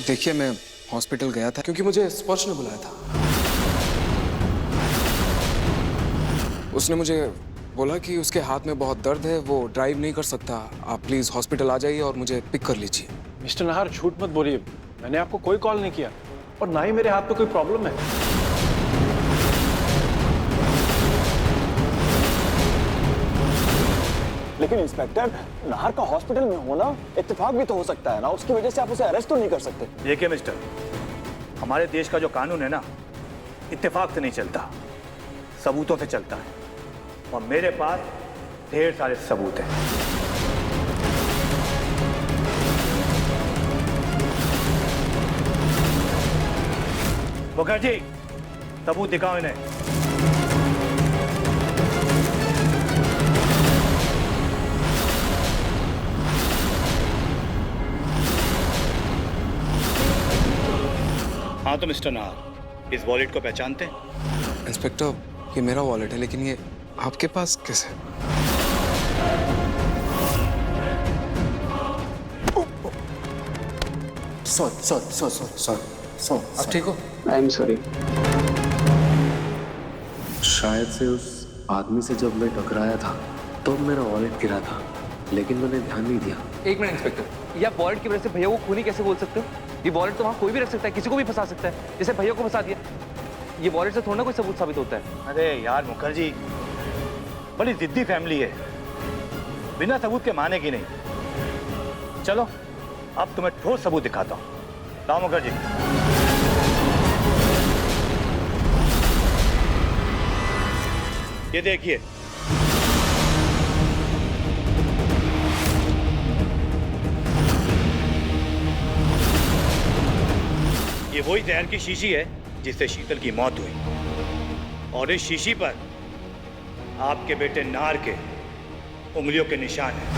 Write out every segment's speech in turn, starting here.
देखिए, मैं हॉस्पिटल गया था क्योंकि मुझे स्पर्श ने बुलाया था। उसने मुझे बोला कि उसके हाथ में बहुत दर्द है, वो ड्राइव नहीं कर सकता। आप प्लीज हॉस्पिटल आ जाइए और मुझे पिक कर लीजिए। मिस्टर नाहर, झूठ मत बोलिए। मैंने आपको कोई कॉल नहीं किया और ना ही मेरे हाथ में कोई प्रॉब्लम है। लेकिन इंस्पेक्टर, नाहर का हॉस्पिटल में होना इत्तेफाक भी तो हो सकता है ना, उसकी वजह से आप उसे अरेस्ट तो नहीं कर सकते। देखिए मिस्टर, हमारे देश का जो कानून है ना, इत्तेफाक से नहीं चलता, सबूतों से चलता है। और मेरे पास ढेर सारे सबूत हैं। मुखर्जी, सबूत दिखाओ इन्हें। हाँ तो मिस्टर नाहर, इस वॉलेट को पहचानते हैं? इंस्पेक्टर, ये मेरा वॉलेट है, लेकिन ये आपके पास कैसे? सॉरी। आप ठीक हो? I am sorry. शायद से उस आदमी से जब मैं टकराया था तो मेरा वॉलेट गिरा था, लेकिन मैंने ध्यान नहीं दिया। एक मिनट इंस्पेक्टर, ये आप वॉलेट की वजह से भैया को खूनी कैसे बोल सकते हो? ये वॉलेट तो वहाँ कोई भी रख सकता है, किसी को भी फंसा सकता है, जैसे भैया को फंसा दिया। ये वॉलेट से थोड़ा ना कोई सबूत साबित होता है। अरे यार मुखर्जी, बड़ी जिद्दी फैमिली है, बिना सबूत के मानेगी नहीं। चलो अब तुम्हें ठोस सबूत दिखाता हूँ। लाओ मुखर्जी। ये देखिए, ये वही जहर की शीशी है जिससे शीतल की मौत हुई, और इस शीशी पर आपके बेटे नार के उंगलियों के निशान हैं।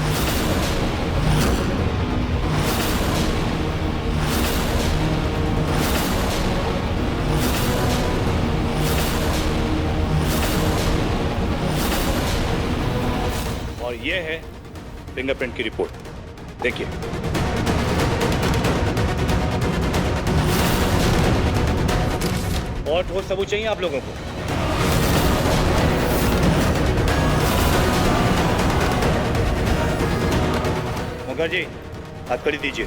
और ये है फिंगरप्रिंट की रिपोर्ट, देखिए। और ठोस सबूत चाहिए आप लोगों को? मुखर्जी, हथकड़ी दीजिए।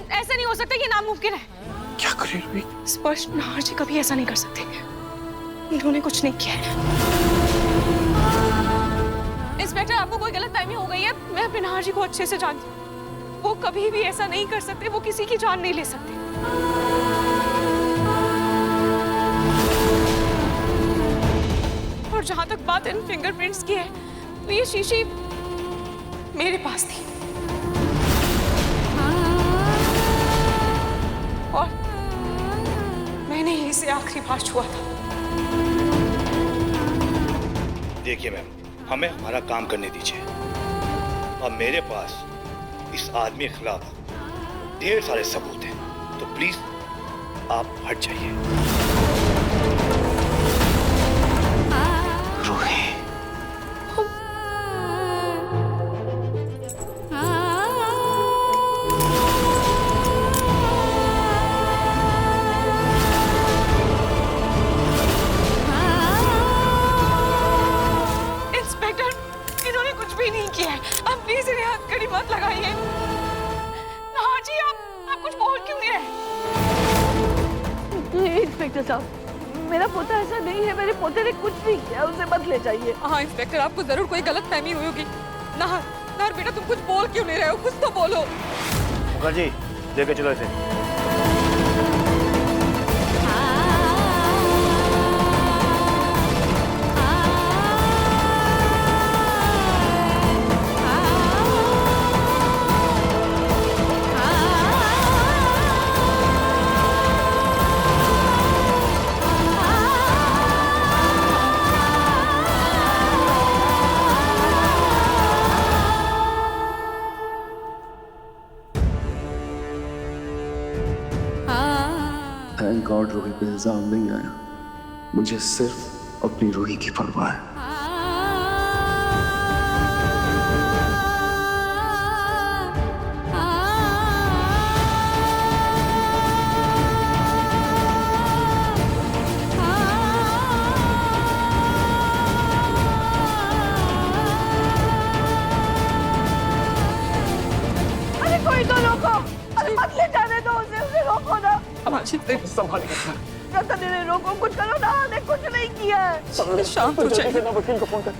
ऐसा नहीं हो सकता, ये नामुमकिन है। क्या करे रवि? स्पर्श नाहर जी कभी ऐसा नहीं कर सकते, इन्होंने कुछ नहीं किया है। इंस्पेक्टर, आपको कोई गलतफहमी हो गई है। मैं अपने नाहर जी को अच्छे से जानती हूँ, वो कभी भी ऐसा नहीं कर सकते, वो किसी की जान नहीं ले सकते। और जहां तक बात इन फिंगरप्रिंट्स की है, तो ये शीशी मेरे पास थी और मैंने ही इसे आखिरी बार छुआ था। देखिए मैम, हमें हमारा काम करने दीजिए। अब मेरे पास इस आदमी के खिलाफ ढेर सारे सबूत हैं, तो प्लीज आप हट जाइए। मत लगाइए। नाहर जी, आप कुछ बोल क्यों नहीं रहे? नहीं इंस्पेक्टर साहब, मेरा पोता ऐसा नहीं है, मेरे पोते ने कुछ नहीं किया, उसे मत ले जाइए। हाँ इंस्पेक्टर, आपको जरूर कोई गलतफहमी हुई होगी। नाहर बेटा, तुम कुछ बोल क्यों नहीं रहे हो? कुछ तो बोलो। मुखर्जी, लेके चलो इसे। कोई इल्जाम नहीं आया। मुझे सिर्फ अपनी रूही की परवाह है। अरे कोई तो रोको, अरे मत ले जाने दो उसे रोको ना। संभालिए, रोको, कुछ करो ना, ने कुछ नहीं किया है। शांत हो जाइए। वकील को फोन कर,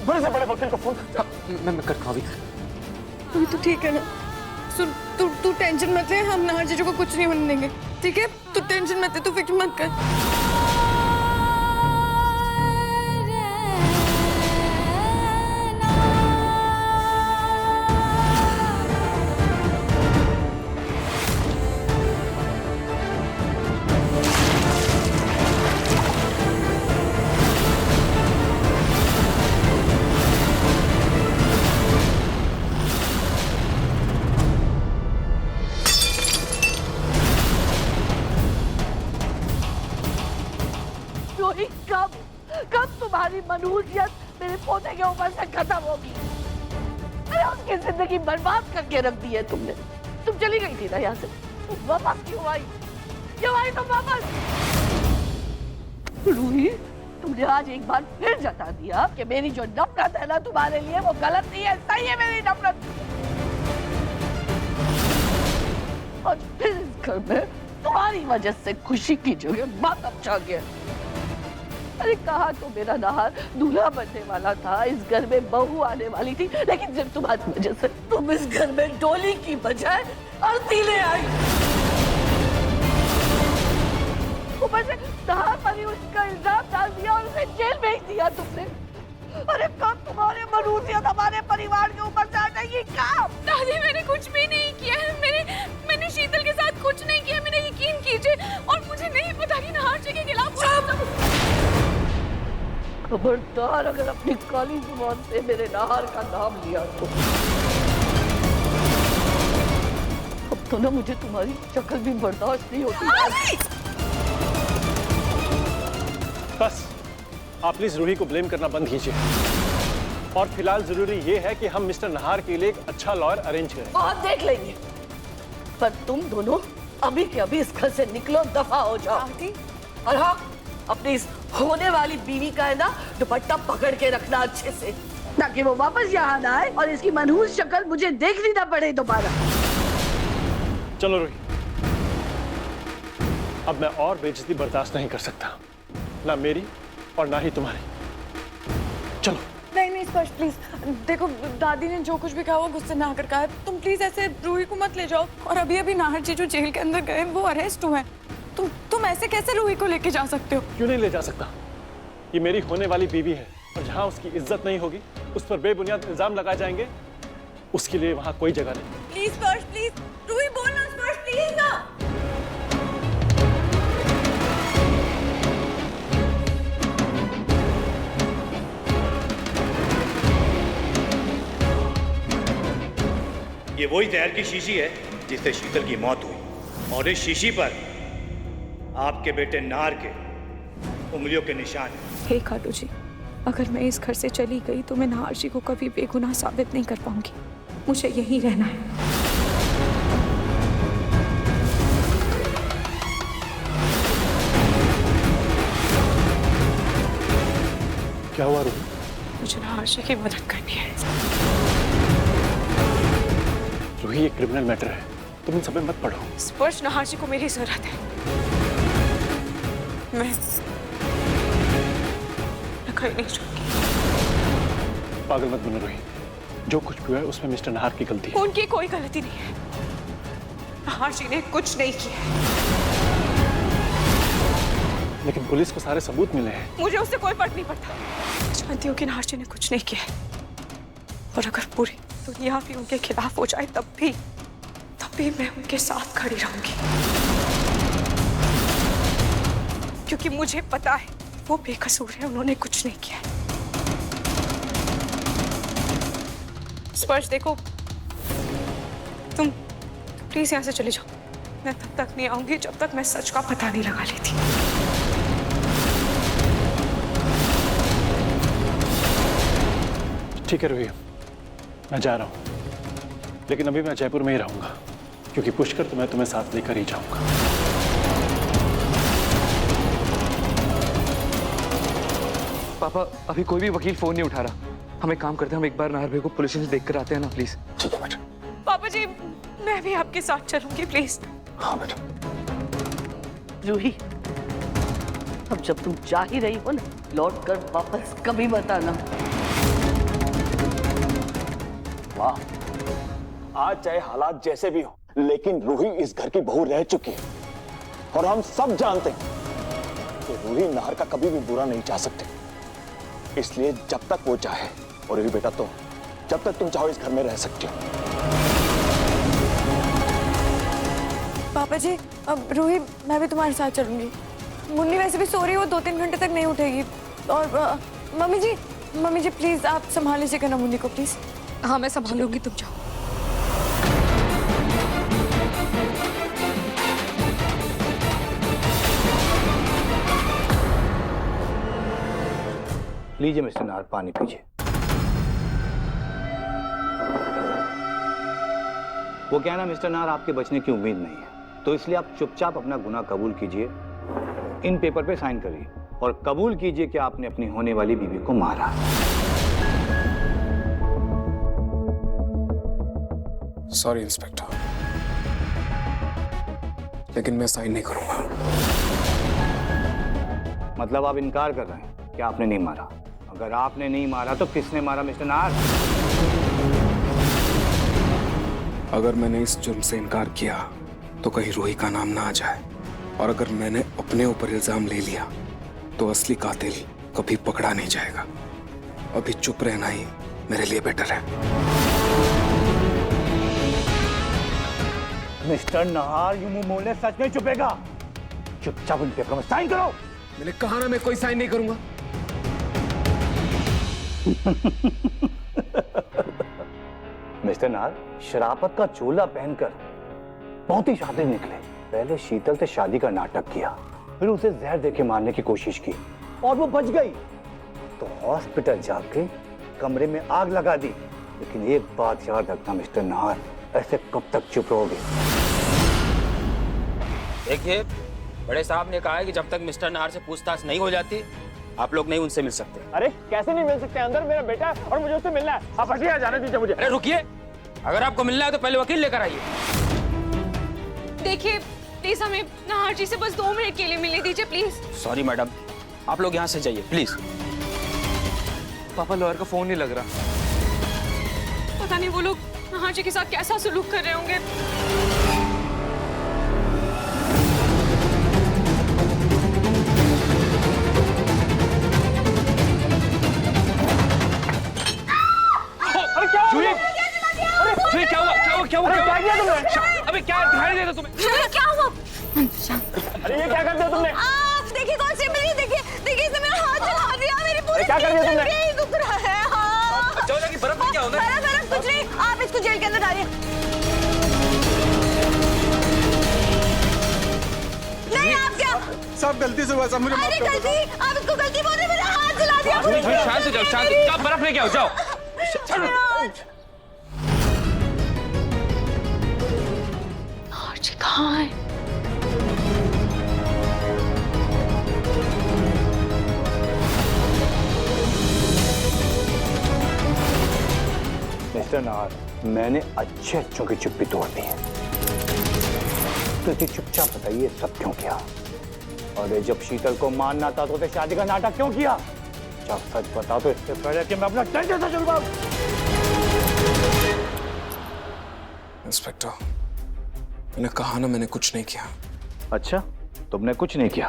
बड़े से बड़े वकील को फोन कर। मैं करता हूँ अभी। अभी तो ठीक है ना। सुन, तू टेंशन मत ले, हम नाहर जीजू को कुछ नहीं होने देंगे, ठीक है? तू टेंशन मत ले, तू फिक्र मत कर। रोही, कब तुम्हारी मनहूसियत मेरे पोते के ऊपर से खत्म होगी? अरे उसकी जिंदगी बर्बाद करके रख दी है तुमने। तुम चली गई थी ना यहाँ से, तुम वापस क्यों आई? क्यों आई तुम वापस? रोही, तुमने आज एक बार फिर जता दिया कि मेरी जो नफरत है ना तुम्हारे लिए वो गलत नहीं है, सही है मेरी नफरत। और फिर इस घर में तुम्हारी वजह से खुशी की जगह मातम छा गया। अरे कहा तो मेरा नाहर दूल्हा बनने वाला था, इस घर में बहू आने वाली थी, लेकिन जब तुम्हारी वजह से तुम इस घर में डोली की बजाय अर्थी ले आई। ऊपर से नाहर पर ही उसका इल्जाम डाल दिया और उसे जेल भेज दिया तुमने। अरे कब तुम्हारे मनहूसियत हमारे परिवार के ऊपर से हटेगी? कब? दादी, मैंने कुछ भी नहीं किया है। मैंने शीतल के साथ कुछ नहीं किया, मैंने यकीन कीजिए। और मुझे नहीं पता कि नाहर जी के खिलाफ। खबरदार अगर अपनी काली जुबान से मेरे नाहर का नाम लिया तो। अब तो ना मुझे तुम्हारी शक्ल भी बर्दाश्त नहीं होती। बस आप प्लीज रूही को ब्लेम करना बंद कीजिए। और फिलहाल जरूरी ये है कि हम मिस्टर नाहर के लिए एक अच्छा लॉयर अरेंज करें। बहुत देख लेंगे, पर तुम दोनों अभी के अभी इस घर से निकलो, दफा हो जाओ। और हाँ, अपनी इस होने वाली बीवी का है ना दुपट्टा पकड़ के रखना अच्छे से, ताकि वो वापस यहाँ ना आए और इसकी मनहूस शक्ल मुझे देखनी ना पड़े दोबारा। चलो रूही, अब मैं और बेइज्जती बर्दाश्त नहीं कर सकता, ना मेरी और ना ही तुम्हारी। चलो। नहीं स्पर्श, प्लीज देखो, दादी ने जो कुछ भी कहा वो गुस्से ना कर कहा है। तुम प्लीज ऐसे रूही को मत ले जाओ। और अभी नाहर जी जो जेल के अंदर गए वो अरेस्ट हुए हैं। तुम ऐसे कैसे रूही को लेके जा सकते हो? क्यों नहीं ले जा सकता? ये मेरी होने वाली बीवी है, और जहाँ उसकी इज्जत नहीं होगी, उस पर बेबुनियाद इल्जाम लगाए जाएंगे, उसके लिए वहाँ कोई जगह नहीं। प्लीज स्पर्श, प्लीज रूही बोलना, स्पर्श प्लीज ना। ये वही जहर की शीशी है जिससे शीतल की मौत हुई, और इस शीशी पर आपके बेटे नाहर के उंगलियों के निशान हैं। हे खाटू जी, अगर मैं इस घर से चली गई तो मैं नाहर जी को कभी बेगुनाह साबित नहीं कर पाऊंगी। मुझे यहीं रहना है। क्या हुआ रूही? मुझे नाहर जी की मदद करनी है। रूही, ये क्रिमिनल मैटर है, तुम इन सब में मत पढ़ो। स्पर्श, नाहर जी को मेरी जरूरत है। मैं कहीं नहीं छूटूंगी। पागल मत बनो रूही, जो कुछ भी हुआ है उसमें मिस्टर नाहर की गलती है। उनकी कोई गलती नहीं है। नाहर जी ने कुछ नहीं किया। लेकिन पुलिस को सारे सबूत मिले हैं। मुझे उससे कोई फर्क नहीं पड़ता। जानती हूँ कि नाहर जी ने कुछ नहीं किया है, और अगर पूरी दुनिया भी उनके खिलाफ हो जाए तब भी मैं उनके साथ खड़ी रहूंगी, क्योंकि मुझे पता है वो बेकसूर है, उन्होंने कुछ नहीं किया है। स्पर्श, देखो, तुम प्लीज यहाँ से चले जाओ। मैं तब तक नहीं आऊंगी जब तक मैं सच का पता नहीं लगा लेती। ठीक है रूही, मैं जा रहा हूँ, लेकिन अभी मैं जयपुर में ही रहूंगा, क्योंकि पुष्कर तो मैं तुम्हें साथ लेकर ही जाऊंगा। पापा अभी कोई भी वकील फोन नहीं उठा रहा। हम एक काम करते हैं, हम एक बार नाहर भाई को पुलिस स्टेशन देख कर आते हैं ना प्लीज। ठीक है बेटा। पापा जी मैं भी आपके साथ चलूंगी प्लीज। हाँ बेटा। रूही, अब जब तुम जा ही रही हो ना, लौट कर वापस कभी मत आना। वाह, आज चाहे हालात जैसे भी हो, लेकिन रूही इस घर की बहू रह चुकी है और हम सब जानते हैं कि रूही नाहर का कभी भी बुरा नहीं चाह सकते। इसलिए जब तक वो चाहे, और रूही बेटा तो जब तक तुम चाहो इस घर में रह सकती हो। पापा जी अब रूही मैं भी तुम्हारे साथ चलूंगी। मुन्नी वैसे भी सो रही, वो 2-3 घंटे तक नहीं उठेगी। और मम्मी जी प्लीज आप संभाल लीजिएगा ना मुन्नी को प्लीज। हाँ मैं संभालूंगी, तुम जाओ। लीजिए मिस्टर नाहर, पानी पीजिए। वो क्या है ना मिस्टर नाहर, आपके बचने की उम्मीद नहीं है, तो इसलिए आप चुपचाप अपना गुनाह कबूल कीजिए, इन पेपर पे साइन करिए और कबूल कीजिए कि आपने अपनी होने वाली बीवी को मारा। सॉरी इंस्पेक्टर, लेकिन मैं साइन नहीं करूंगा। मतलब आप इनकार कर रहे हैं कि आपने नहीं मारा? अगर आपने नहीं मारा तो किसने मारा मिस्टर नाहर? अगर मैंने इस जुर्म से इनकार किया तो कहीं रूही का नाम ना आ जाए, और अगर मैंने अपने ऊपर इल्जाम ले लिया तो असली कातिल कभी पकड़ा नहीं जाएगा। अभी चुप रहना ही मेरे लिए बेटर है। मिस्टर नाहर, यूं मुंह मोड़ने सच में चुपेगा? चुपचाप इन पेपर में साइन करो। मैंने कहा ना मैं कोई साइन नहीं करूंगा। मिस्टर नाहर, शराफत का चोला पहनकर बहुत ही शातिर निकले। पहले शीतल से शादी का नाटक किया, फिर उसे जहर देके मारने की कोशिश की और वो बच गई, तो हॉस्पिटल जाके कमरे में आग लगा दी। लेकिन एक बात याद रखना मिस्टर नाहर, ऐसे कब तक चुप रहोगे? देखिए, बड़े साहब ने कहा है कि जब तक मिस्टर नाहर से पूछताछ नहीं हो जाती आप लोग नहीं उनसे मिल सकते। अरे कैसे नहीं मिल सकते? अंदर मेरा बेटा है और मुझे उससे मिलना है। आप हटिए, जाने दीजिए मुझे। अरे रुकिए, अगर आपको मिलना है तो पहले वकील लेकर आइए। देखिए प्लीज हमें नाहर जी से बस 2 मिनट के लिए मिलने दीजिए प्लीज। सॉरी मैडम, आप लोग यहाँ से जाइए प्लीज। पापा लॉयर का फोन नहीं लग रहा। पता नहीं वो लोग नाहर जी के साथ कैसा सलूक कर रहे होंगे। क्या हुआ? क्या किया तुमने? अबे क्या दिखाई दे रहा तुम्हें? क्या हुआ? अरे ये क्या कर दिया तुमने? देखिए कौन सी मेरी, देखिए इसने मेरा हाथ जला दिया, मेरी पूरी क्या कर दिया तुमने? यही दुख रहा है। हाँ जाओ जाके बर्फ में क्या होना है? बर्फ कुछ नहीं, आप इसको जेल के अंदर डालिए। नहीं आप क्या? सब गलती से हुआ, सब मुझे अरे गलती, आप इसको गलती बोल रहे, मेरा हाथ जला दिया। शांत हो जाओ, शांत। जाओ बर्फ लेके आओ, जाओ। नाहर जी कहाँ है? मिस्टर नाहर, मैंने अच्छे अच्छों की चुप्पी तोड़ दी है, तो इसे चुपचाप बताइए सब क्यों किया? और जब शीतल को मारना था तो शादी का नाटक क्यों किया? जब सच बता तो इससे पहले कि मैं अपना टेंशन से चल पाऊं। इंस्पेक्टर, मैंने कहा ना मैंने कुछ नहीं किया। अच्छा, तुमने कुछ नहीं किया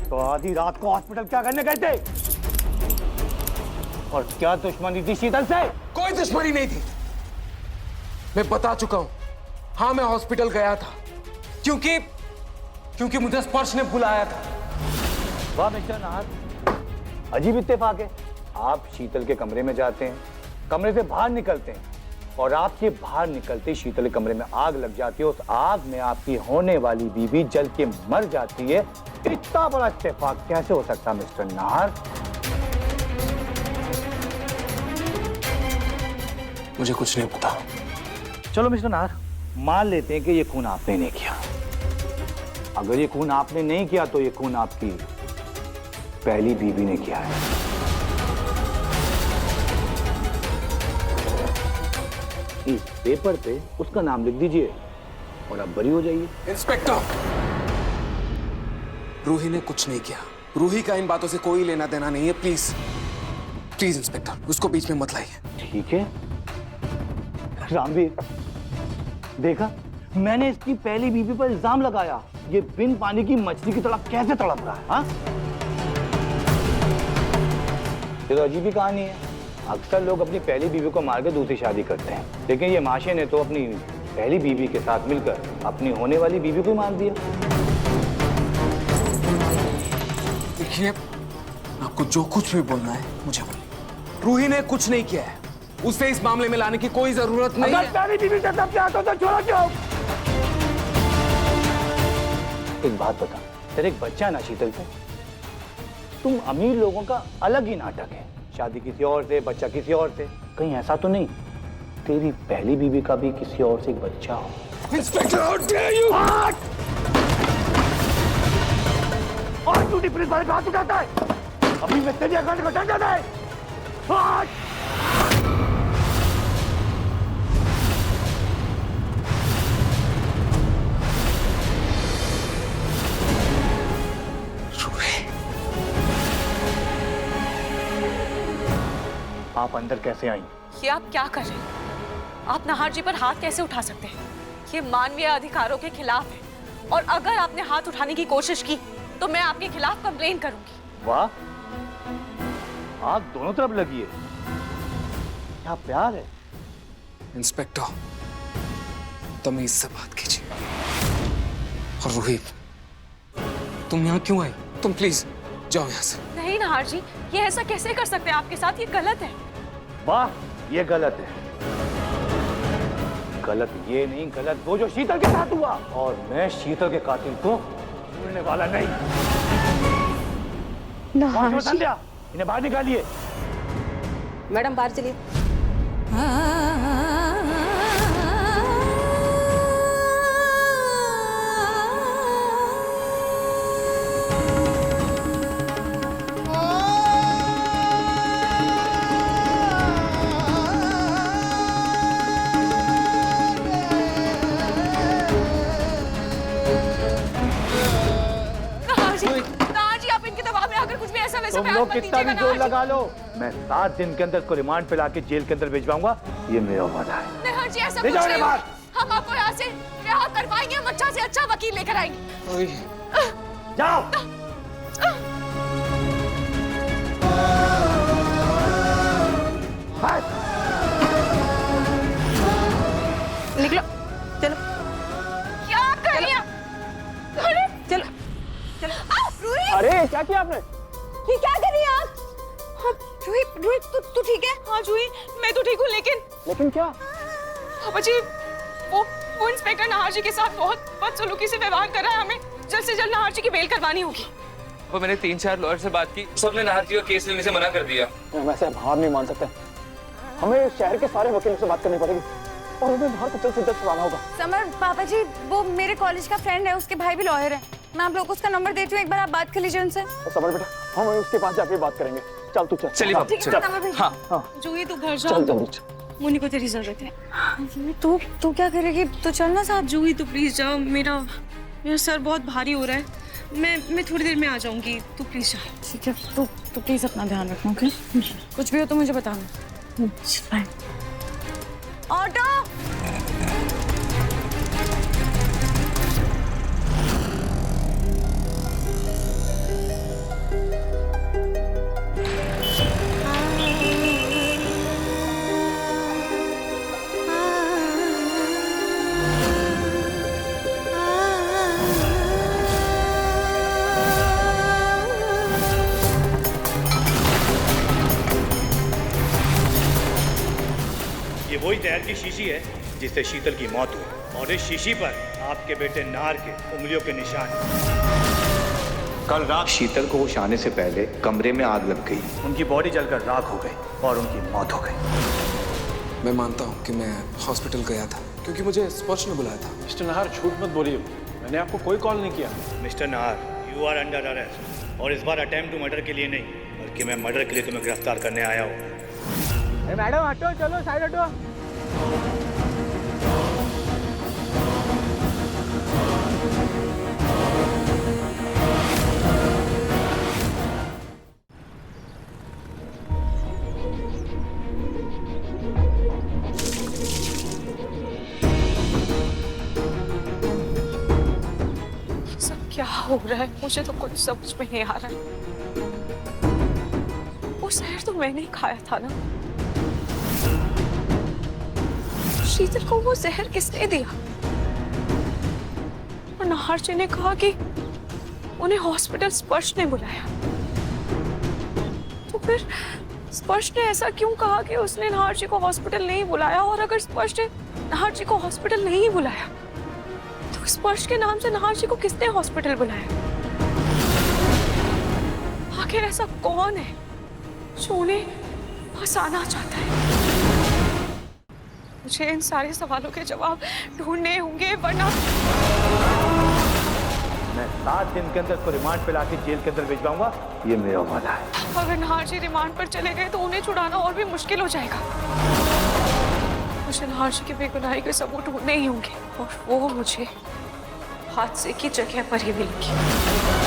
तो आधी रात को हॉस्पिटल क्या करने गए थे? और क्या दुश्मनी थी शीतल से? कोई दुश्मनी नहीं थी, मैं बता चुका हूं। हाँ मैं हॉस्पिटल गया था क्योंकि मुझे स्पर्श ने बुलाया था। वाह मिस्टर नाहर, अजीब इत्तेफाक है। आप शीतल के कमरे में जाते हैं, कमरे से बाहर निकलते हैं और आपके बाहर निकलते शीतल के कमरे में आग लग जाती है। उस आग में आपकी होने वाली बीवी जल के मर जाती है। इतना बड़ा इत्तेफाक कैसे हो सकता मिस्टर नाहर? मुझे कुछ नहीं पता। चलो मिस्टर नाहर, मान लेते हैं कि ये खून आपने नहीं किया। अगर ये खून आपने नहीं किया तो ये खून आपकी पहली बीवी ने किया है। इस पेपर पे उसका नाम लिख दीजिए और आप बरी हो जाइए। इंस्पेक्टर, रूही ने कुछ नहीं किया। रूही का इन बातों से कोई लेना देना नहीं है। प्लीज प्लीज इंस्पेक्टर, उसको बीच में मत लाइए। ठीक है रामवीर, देखा मैंने इसकी पहली बीवी पर इल्जाम लगाया। ये बिन पानी की मछली की तरह कैसे तड़प रहा है? हाँ? ये तो अजीब ही कहानी है। अक्सर लोग अपनी पहली बीवी को मार के दूसरी शादी करते हैं, लेकिन ये माशे ने तो अपनी पहली बीवी के साथ मिलकर अपनी होने वाली बीवी को मार दिया। देखिए, आपको जो कुछ भी बोलना है मुझे बोलिए। रूही ने कुछ नहीं किया है। उसे इस मामले में लाने की कोई जरूरत नहीं है। पहली बीवी से सब चाहते हो तो छोड़ो क्यों? एक बात बता, तेरे एक बच्चा है ना शीतल पे, तुम अमीर लोगों का अलग ही नाटक है। शादी किसी और से, बच्चा किसी और से। कहीं ऐसा तो नहीं तेरी पहली बीवी का भी किसी और से एक बच्चा हो? Inspector, how dare you! और ड्यूटी पुलिस वाले हाथ उठाता है। अभी मैं तेरी अकाउंट को डर जाता है। आप अंदर कैसे आई? ये आप क्या कर रहे हैं? आप नाहर जी पर हाथ कैसे उठा सकते हैं? ये मानवीय अधिकारों के खिलाफ है, और अगर आपने हाथ उठाने की कोशिश की तो मैं आपके खिलाफ कंप्लेन करूंगी। वाह, आग दोनों तरफ लगी है। क्या प्यार है। इंस्पेक्टर, तमीज से बात कीजिए। और रूही, तुम यहाँ क्यों आई? तुम प्लीज जाओ यहाँ से। नहीं नाहर जी, ये ऐसा कैसे कर सकते हैं आपके साथ? ये गलत है। वाह, ये गलत है। गलत ये नहीं, गलत वो जो शीतल के साथ हुआ। और मैं शीतल के कातिल को भूलने वाला नहीं। संध्या, इन्हें बाहर निकालिए। मैडम बाहर चलिए। तुम लोग कितना भी जोर लगा लो, मैं 7 दिन के अंदर इसको रिमांड पे लाके जेल के अंदर भिजवाऊंगा। ये मेरा वादा है। नाहर जी, ऐसा कुछ नहीं होगा। हम आपको यहाँ से रिहा करवाएंगे। हम अच्छा से अच्छा वकील लेकर आएंगे। जाओ। निकलो, चलो। क्या कर रही हैं? अरे चलो चलो। अरे क्या किया आपने? ये क्या कर रही है आप? रूही, रूही, तू ठीक है? हाँ जूही, मैं तो ठीक हूँ, लेकिन क्या? पापा जी, वो इंस्पेक्टर नाहर जी के साथ बहुत बदसलूकी से व्यवहार कर रहा है। हमें जल्द से जल्द नाहर जी की बेल करवानी होगी। वो मैंने 3-4 लॉयर से बात की, सबने नाहर जी का केस लेने से मना कर दिया। वैसे हार नहीं मान सकते। हमें शहर के सारे वकीलों से बात करनी पड़ेगी और हमें बाहर को जल्द से जल्द छुड़ाना होगा। समर, पापा जी, वो मेरे कॉलेज का फ्रेंड है, उसके भाई भी लॉयर है। मैं आप लोग को उसका नंबर देती हूँ, एक बार आप बात कर लीजिए उनसे। समर बेटा, हम उसके पास जाके बात करेंगे। चल तू चल। चलिए हाँ, बाबू, ठीक है समर भाई। हाँ। जूही, तू घर जा। चल जल्दी। मुन्नी को तेरी जरूरत है। तू क्या करेगी? तो चलना साथ। जूही, तू प्लीज जाओ। मेरा सर बहुत भारी हो रहा है। मैं थोड़ी देर में आ जाऊंगी। तू प्लीज जा। ठीक है, तू प्लीज अपना ध्यान रखना, ओके? कुछ भी हो तो मुझे बताना। बाय। ऑटो। ये वही वही जहर की शीशी है जिससे शीतल की मौत हुई, और इस शीशी पर आपके बेटे नार के उंगलियों के निशान हैं। कल रात शीतल को होश आने से पहले कमरे में आग लग गई, उनकी बॉडी जलकर राख हो गई और उनकी मौत हो गई। मैं मानता हूँ कि मैं हॉस्पिटल गया था क्योंकि मुझे स्पर्श ने बुलाया था। मिस्टर नाहर, झूठ मत बोलिए, मैंने आपको कोई कॉल नहीं किया। Mister Nahar, you are under arrest, और इस बार अटेम्प्ट टू मर्डर के लिए नहीं, बल्कि मैं मर्डर के लिए तुम्हें गिरफ्तार करने आया हूँ। मैडम हटो, चलो साइड हटो। सब क्या हो रहा है? मुझे तो कुछ समझ में नहीं आ रहा है। वो जहर तो मैंने ही खाया था ना। शीतल को वो जहर किसने दिया? और नाहर जी ने कहा कि उन्हें हॉस्पिटल स्पर्श ने बुलाया। तो फिर स्पर्श ने ऐसा क्यों कहा कि उसने नाहर जी को हॉस्पिटल नहीं बुलाया? और अगर स्पर्श ने नाहर जी को हॉस्पिटल नहीं बुलाया तो स्पर्श के नाम से नाहर जी को किसने हॉस्पिटल बुलाया? आखिर ऐसा कौन है जो उन्हें फंसाना चाहता है? मुझे इन सारे सवालों के जवाब ढूंढने होंगे, वरना मैं 7 दिन के अंदर को रिमांड पे लाके जेल के अंदर भिजवाऊंगा, ये मेरा वादा है। अगर नाहर जी रिमांड पर चले गए तो उन्हें छुड़ाना और भी मुश्किल हो जाएगा। मुझे नाहर जी की बेगुनाही के सबूत ढूंढने ही होंगे, और वो मुझे हादसे की जगह पर ही मिलेंगे।